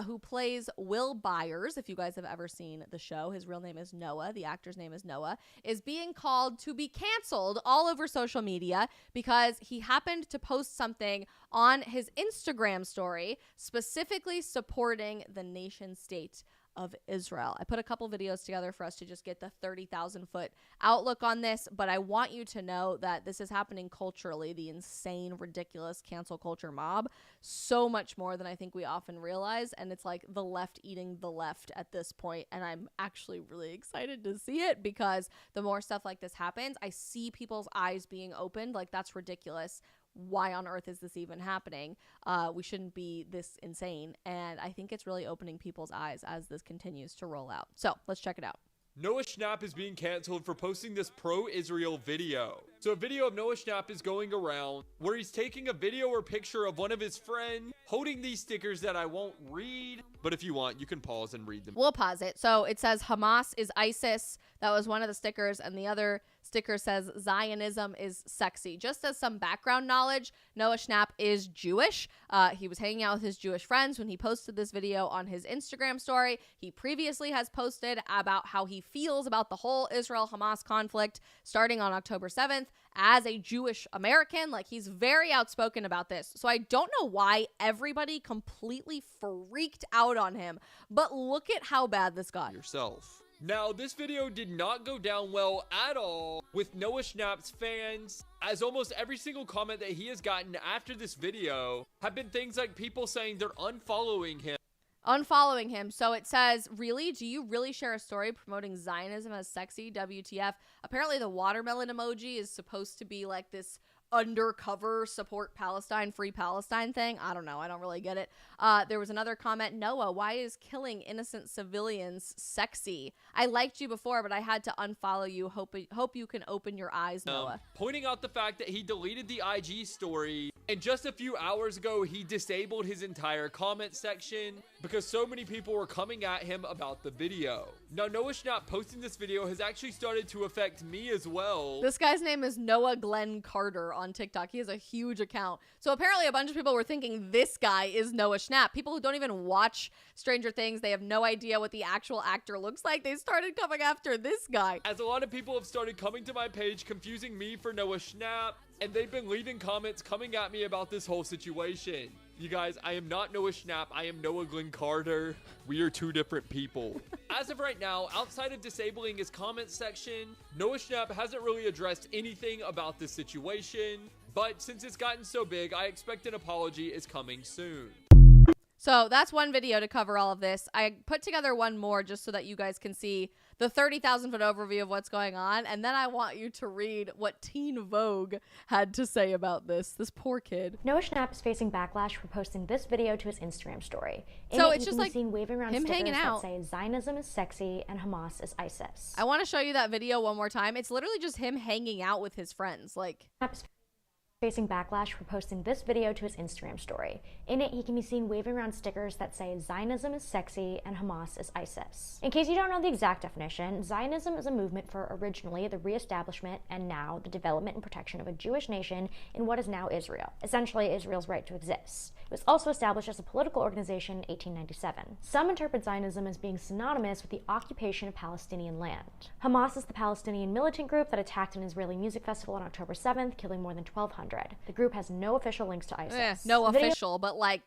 Speaker 1: who plays Will Byers, if you guys have ever seen the show, his real name is Noah, the actor's name is Noah, is being called to be canceled all over social media because he happened to post something on his Instagram story specifically supporting the nation state of Israel. I put a couple videos together for us to just get the 30,000 foot outlook on this, but I want you to know that this is happening culturally, the insane, ridiculous cancel culture mob, so much more than I think we often realize, and it's like the left eating the left at this point, and I'm actually really excited to see it because the more stuff like this happens, I see people's eyes being opened, like that's ridiculous. Why on earth is this even happening? We shouldn't be this insane. And I think it's really opening people's eyes as this continues to roll out. So let's check it out.
Speaker 2: Noah Schnap is being canceled for posting this pro-Israel video. So a video of Noah Schnap is going around where he's taking a video or picture of one of his friends holding these stickers that I won't read, but if you want, you can pause and read them.
Speaker 1: We'll pause it. So it says Hamas is ISIS. That was one of the stickers, and the other sticker says Zionism is sexy. Just as some background knowledge, Noah Schnap is Jewish. He was hanging out with his Jewish friends when he posted this video on his Instagram story. He previously has posted about how he feels about the whole Israel-Hamas conflict starting on October 7th as a Jewish American. Like, he's very outspoken about this. So I don't know why everybody completely freaked out on him, but look at how bad this got.
Speaker 2: Yourself. Now, this video did not go down well at all with Noah Schnap's fans, as almost every single comment that he has gotten after this video have been things like people saying they're unfollowing him. So it says, really? Do you really share a story promoting Zionism as sexy? WTF. Apparently the watermelon emoji is supposed to be like this undercover support Palestine, free Palestine thing. I don't know. I don't really get it. There was another comment. Noah, why is killing innocent civilians sexy? I liked you before, but I had to unfollow you. Hope you can open your eyes, Noah. Pointing out the fact that he deleted the IG story, and just a few hours ago, he disabled his entire comment section because so many people were coming at him about the video. Now, Noah Schnap posting this video has actually started to affect me as well.
Speaker 1: This guy's name is Noah Glenn Carter on TikTok. He has a huge account. So apparently a bunch of people were thinking this guy is Noah Schnap. People who don't even watch Stranger Things, they have no idea what the actual actor looks like. They started coming after this guy.
Speaker 2: As a lot of people have started coming to my page, confusing me for Noah Schnap, and they've been leaving comments coming at me about this whole situation. You guys, I am not Noah Schnap. I am Noah Glenn Carter. We are two different people. As of right now, outside of disabling his comment section, Noah Schnap hasn't really addressed anything about this situation. But since it's gotten so big, I expect an apology is coming soon.
Speaker 1: So that's one video to cover all of this. I put together one more just so that you guys can see the 30,000 foot overview of what's going on. And then I want you to read what Teen Vogue had to say about this poor kid.
Speaker 3: Noah Schnap is facing backlash for posting this video to his Instagram story.
Speaker 1: So it's just like
Speaker 3: seen waving around
Speaker 1: him
Speaker 3: stickers
Speaker 1: hanging out.
Speaker 3: that say Zionism is sexy and Hamas is ISIS.
Speaker 1: I want to show you that video one more time. It's literally just him hanging out with his friends. Like,
Speaker 3: facing backlash for posting this video to his Instagram story. In it, he can be seen waving around stickers that say Zionism is sexy and Hamas is ISIS. In case you don't know the exact definition, Zionism is a movement for originally the reestablishment and now the development and protection of a Jewish nation in what is now Israel, essentially Israel's right to exist. It was also established as a political organization in 1897. Some interpret Zionism as being synonymous with the occupation of Palestinian land. Hamas is the Palestinian militant group that attacked an Israeli music festival on October 7th, killing more than 1,200. The group has no official links to ISIS.
Speaker 1: no official, but like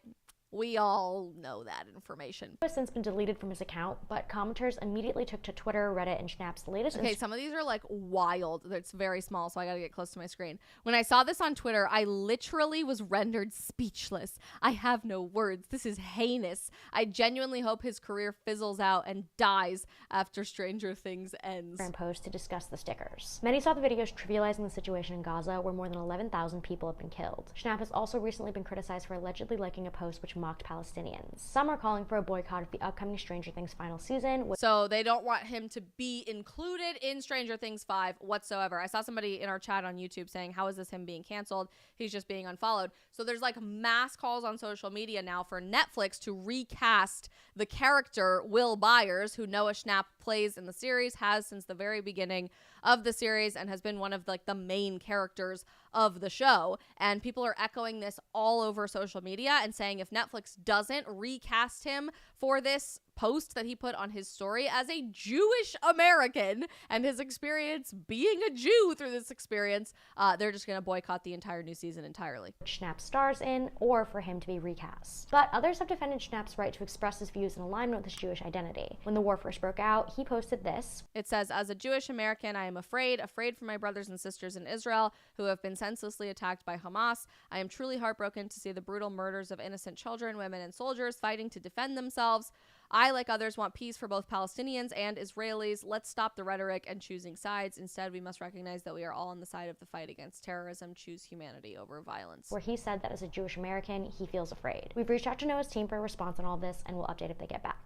Speaker 1: We all know that information.
Speaker 3: Has since been deleted from his account, but commenters immediately took to Twitter, Reddit, and Schnap's latest.
Speaker 1: Okay, some of these are like wild. It's very small, so I gotta get close to my screen. When I saw this on Twitter, I literally was rendered speechless. I have no words. This is heinous. I genuinely hope his career fizzles out and dies after Stranger Things ends.
Speaker 3: Post to discuss the stickers. Many saw the videos trivializing the situation in Gaza, where more than 11,000 people have been killed. Schnap has also recently been criticized for allegedly liking a post which mocked Palestinians. Some are calling for a boycott of the upcoming Stranger Things final season.
Speaker 1: So they don't want him to be included in Stranger Things 5 whatsoever. I saw somebody in our chat on YouTube saying, how is this him being canceled? He's just being unfollowed. So there's like mass calls on social media now for Netflix to recast the character Will Byers, who Noah Schnap plays in the series, has since the very beginning of the series, and has been one of like the main characters of the show. And people are echoing this all over social media and saying if Netflix doesn't recast him for this post that he put on his story as a Jewish American and his experience being a Jew through this experience, they're just going to boycott the entire new season entirely.
Speaker 3: Schnap stars in, or for him to be recast. But others have defended Schnap's right to express his views in alignment with his Jewish identity. When the war first broke out, he posted this.
Speaker 1: It says, as a Jewish American, I am afraid for my brothers and sisters in Israel who have been senselessly attacked by Hamas. I am truly heartbroken to see the brutal murders of innocent children, women, and soldiers fighting to defend themselves. I, like others, want peace for both Palestinians and Israelis. Let's stop the rhetoric and choosing sides. Instead, we must recognize that we are all on the side of the fight against terrorism. Choose humanity over violence.
Speaker 3: Where he said that as a Jewish American, he feels afraid. We've reached out to Noah's team for a response on all this, and we'll update if they get back.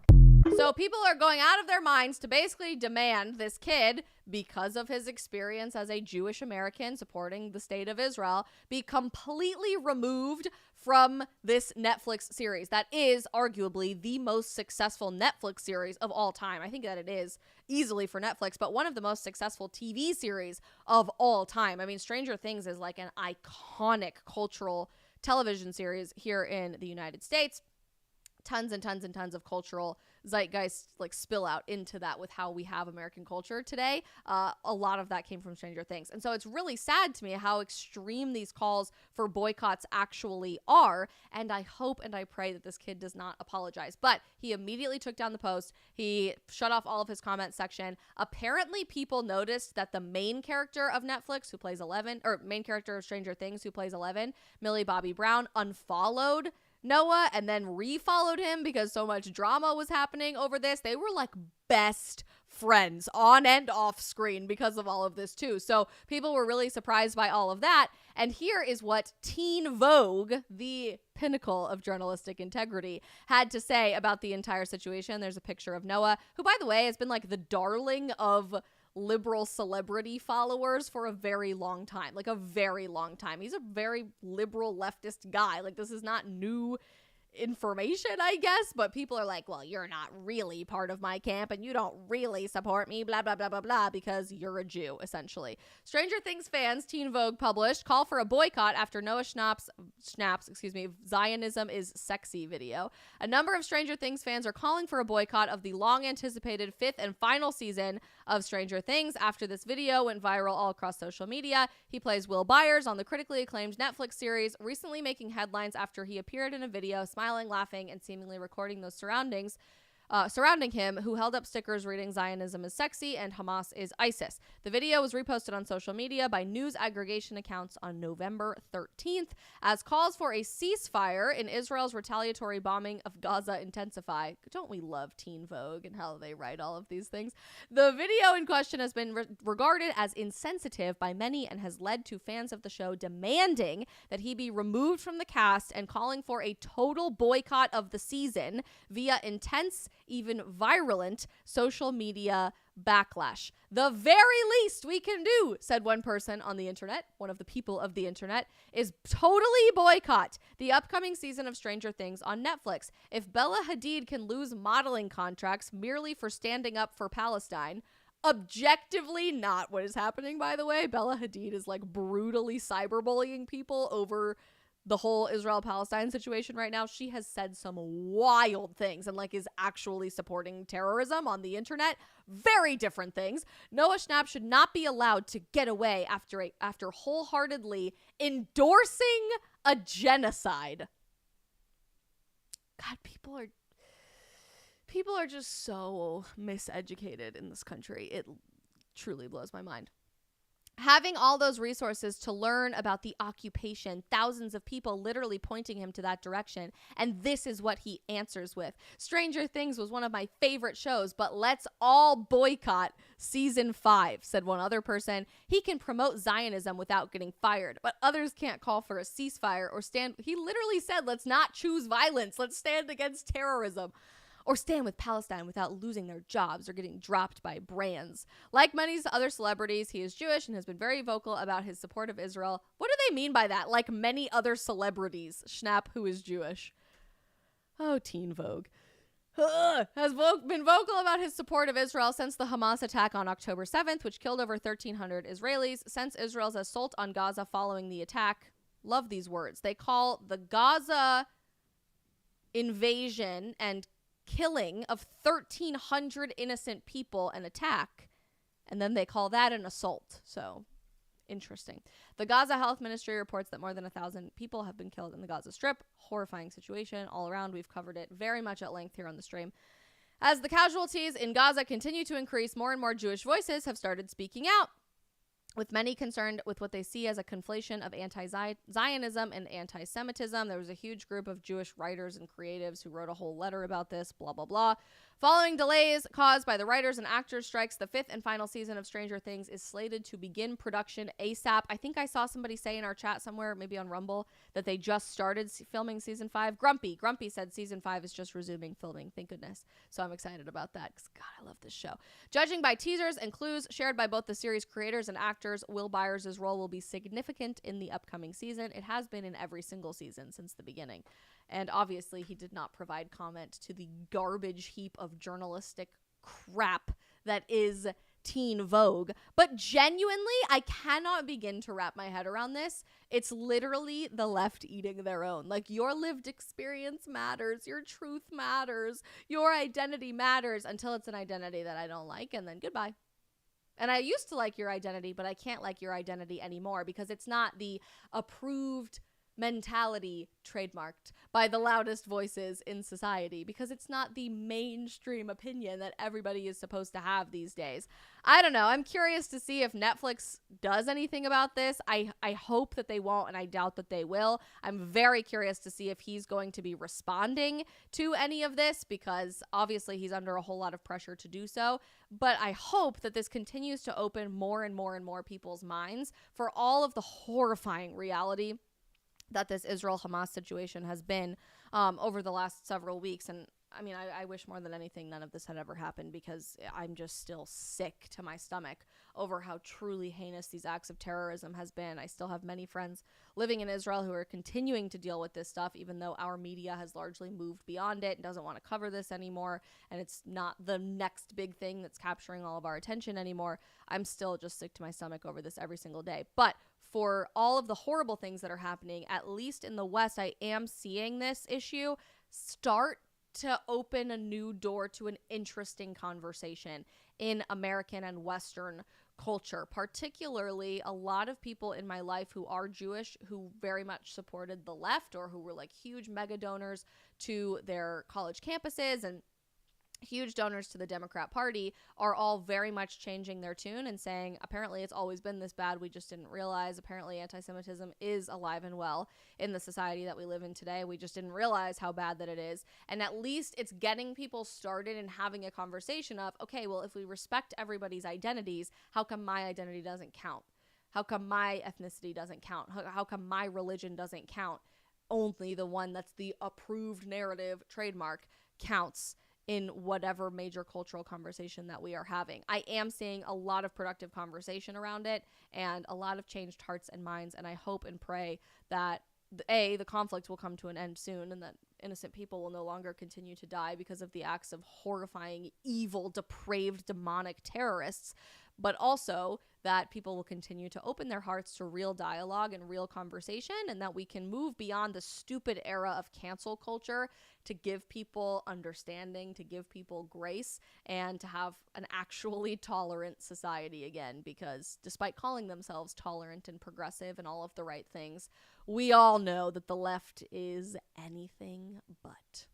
Speaker 1: So people are going out of their minds to basically demand this kid, because of his experience as a Jewish American supporting the state of Israel, be completely removed from this Netflix series that is arguably the most successful Netflix series of all time. I think that it is easily for Netflix, but one of the most successful TV series of all time. I mean, Stranger Things is like an iconic cultural television series here in the United States. Tons and tons and tons of cultural zeitgeist like spill out into that with how we have American culture today. A lot of that came from Stranger Things. And so it's really sad to me how extreme these calls for boycotts actually are. And I hope and I pray that this kid does not apologize. But he immediately took down the post. He shut off all of his comment section. Apparently people noticed that the main character of Netflix who plays 11, or main character of Stranger Things who plays 11, Millie Bobby Brown, unfollowed Noah and then refollowed him because so much drama was happening over this. They were like best friends on and off screen because of all of this too. So people were really surprised by all of that. And here is what Teen Vogue, the pinnacle of journalistic integrity, had to say about the entire situation. There's a picture of Noah, who, by the way, has been like the darling of liberal celebrity followers for a very long time, like a very long time. He's a very liberal leftist guy. Like, this is not new information, I guess, but people are like, well, you're not really part of my camp and you don't really support me, blah, blah, blah, blah, blah, because you're a Jew, essentially. Stranger Things fans, Teen Vogue published, call for a boycott after Noah Schnap's Zionism is Sexy video. A number of Stranger Things fans are calling for a boycott of the long-anticipated 5th and final season of Stranger Things after this video went viral all across social media. He plays Will Byers on the critically acclaimed Netflix series, recently making headlines after he appeared in a video smiling, laughing, and seemingly recording those surrounding him, who held up stickers reading Zionism is sexy and Hamas is ISIS. The video was reposted on social media by news aggregation accounts on November 13th as calls for a ceasefire in Israel's retaliatory bombing of Gaza intensify. Don't we love Teen Vogue and how they write all of these things? The video in question has been regarded as insensitive by many and has led to fans of the show demanding that he be removed from the cast and calling for a total boycott of the season via intense, even virulent social media backlash. The very least we can do, said one person on the internet, one of the people of the internet, is totally boycott the upcoming season of Stranger Things on Netflix. If Bella Hadid can lose modeling contracts merely for standing up for Palestine, objectively not what is happening, by the way. Bella Hadid is like brutally cyberbullying people over the whole Israel-Palestine situation right now. She has said some wild things and like is actually supporting terrorism on the internet. Very different things. Noah Schnap should not be allowed to get away after wholeheartedly endorsing a genocide. God, people are just so miseducated in this country. It truly blows my mind. Having all those resources to learn about the occupation, thousands of people literally pointing him to that direction, and this is what he answers with. Stranger Things was one of my favorite shows, but let's all boycott season 5, said one other person. He can promote Zionism without getting fired, but others can't call for a ceasefire or stand. He literally said, let's not choose violence. Let's stand against terrorism. Or stand with Palestine without losing their jobs or getting dropped by brands. Like many other celebrities, he is Jewish and has been very vocal about his support of Israel. What do they mean by that? Like many other celebrities. Schnap, who is Jewish. Oh, Teen Vogue. Has been vocal about his support of Israel since the Hamas attack on October 7th, which killed over 1,300 Israelis. Since Israel's assault on Gaza following the attack, love these words. They call the Gaza invasion and killing of 1,300 innocent people an attack, and then they call that an assault. So interesting. The Gaza Health Ministry reports that more than 1,000 people have been killed in the Gaza Strip. Horrifying situation all around. We've covered it very much at length here on the stream. As the casualties in Gaza continue to increase, more and more Jewish voices have started speaking out, with many concerned with what they see as a conflation of anti-Zionism and anti-Semitism. There was a huge group of Jewish writers and creatives who wrote a whole letter about this, blah, blah, blah. Following delays caused by the writers and actors strikes, the 5th and final season of Stranger Things is slated to begin production ASAP. I think I saw somebody say in our chat somewhere, maybe on Rumble, that they just started filming season 5. Grumpy said season 5 is just resuming filming. Thank goodness. So I'm excited about that because, God, I love this show. Judging by teasers and clues shared by both the series creators and actors, Will Byers' role will be significant in the upcoming season. It has been in every single season since the beginning. And obviously, he did not provide comment to the garbage heap of journalistic crap that is Teen Vogue. But genuinely, I cannot begin to wrap my head around this. It's literally the left eating their own. Like, your lived experience matters. Your truth matters. Your identity matters until it's an identity that I don't like, and then goodbye. And I used to like your identity, but I can't like your identity anymore because it's not the approved mentality trademarked by the loudest voices in society, because it's not the mainstream opinion that everybody is supposed to have these days. I don't know. I'm curious to see if Netflix does anything about this. I hope that they won't, and I doubt that they will. I'm very curious to see if he's going to be responding to any of this, because obviously he's under a whole lot of pressure to do so. But I hope that this continues to open more and more and more people's minds for all of the horrifying reality that this Israel-Hamas situation has been over the last several weeks. And I mean, I wish more than anything none of this had ever happened, because I'm just still sick to my stomach over how truly heinous these acts of terrorism has been. I still have many friends living in Israel who are continuing to deal with this stuff, even though our media has largely moved beyond it and doesn't want to cover this anymore, and it's not the next big thing that's capturing all of our attention anymore. I'm still just sick to my stomach over this every single day. But for all of the horrible things that are happening, at least in the West, I am seeing this issue start to open a new door to an interesting conversation in American and Western culture. Particularly, a lot of people in my life who are Jewish, who very much supported the left, or who were like huge mega donors to their college campuses and huge donors to the Democrat Party, are all very much changing their tune and saying, apparently it's always been this bad, we just didn't realize. Apparently anti-Semitism is alive and well in the society that we live in today. We just didn't realize how bad that it is. And at least it's getting people started and having a conversation of, okay, well, if we respect everybody's identities, how come my identity doesn't count? How come my ethnicity doesn't count? How come my religion doesn't count? Only the one that's the approved narrative trademark counts in whatever major cultural conversation that we are having. I am seeing a lot of productive conversation around it and a lot of changed hearts and minds, and I hope and pray that the conflict will come to an end soon, and that innocent people will no longer continue to die because of the acts of horrifying, evil, depraved, demonic terrorists, but also that people will continue to open their hearts to real dialogue and real conversation, and that we can move beyond the stupid era of cancel culture to give people understanding, to give people grace, and to have an actually tolerant society again. Because despite calling themselves tolerant and progressive and all of the right things, we all know that the left is anything but.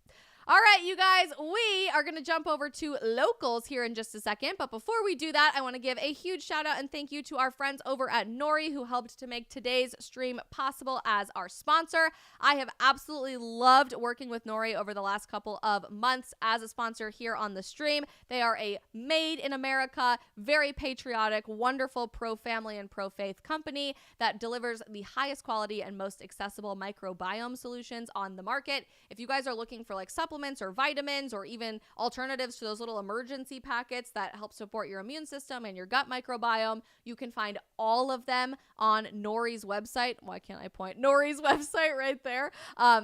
Speaker 1: All right, you guys, we are going to jump over to locals here in just a second. But before we do that, I want to give a huge shout out and thank you to our friends over at Nori who helped to make today's stream possible as our sponsor. I have absolutely loved working with Nori over the last couple of months as a sponsor here on the stream. They are a made in America, very patriotic, wonderful pro-family and pro-faith company that delivers the highest quality and most accessible microbiome solutions on the market. If you guys are looking for like supplements or vitamins or even alternatives to those little emergency packets that help support your immune system and your gut microbiome, you can find all of them on Nori's website. Why can't I point? Nori's website right there.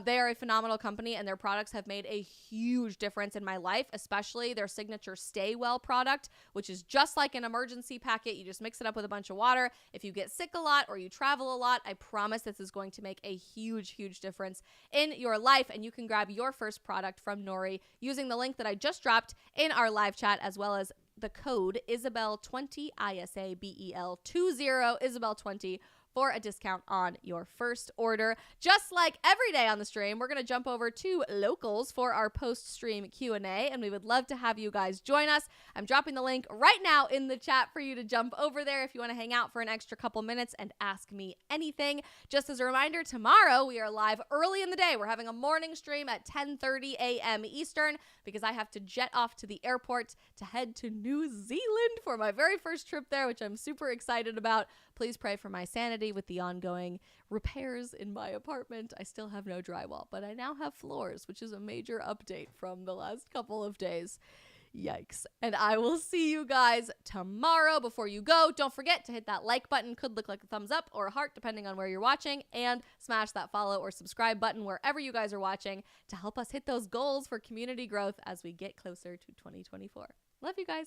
Speaker 1: They are a phenomenal company and their products have made a huge difference in my life, especially their signature Stay Well product, which is just like an emergency packet. You just mix it up with a bunch of water. If you get sick a lot or you travel a lot, I promise this is going to make a huge, huge difference in your life. And you can grab your first product from Nori using the link that I just dropped in our live chat, as well as the code Isabel20, ISABEL20, Isabel20 for a discount on your first order. Just like every day on the stream, we're going to jump over to locals for our post-stream Q&A, and we would love to have you guys join us. I'm dropping the link right now in the chat for you to jump over there if you want to hang out for an extra couple minutes and ask me anything. Just as a reminder, tomorrow we are live early in the day. We're having a morning stream at 10:30 a.m. Eastern because I have to jet off to the airport to head to New Zealand for my very first trip there, which I'm super excited about. Please pray for my sanity with the ongoing repairs in my apartment. I still have no drywall, but I now have floors, which is a major update from the last couple of days. Yikes. And I will see you guys tomorrow. Before you go, don't forget to hit that like button. Could look like a thumbs up or a heart, depending on where you're watching. And smash that follow or subscribe button wherever you guys are watching to help us hit those goals for community growth as we get closer to 2024. Love you guys.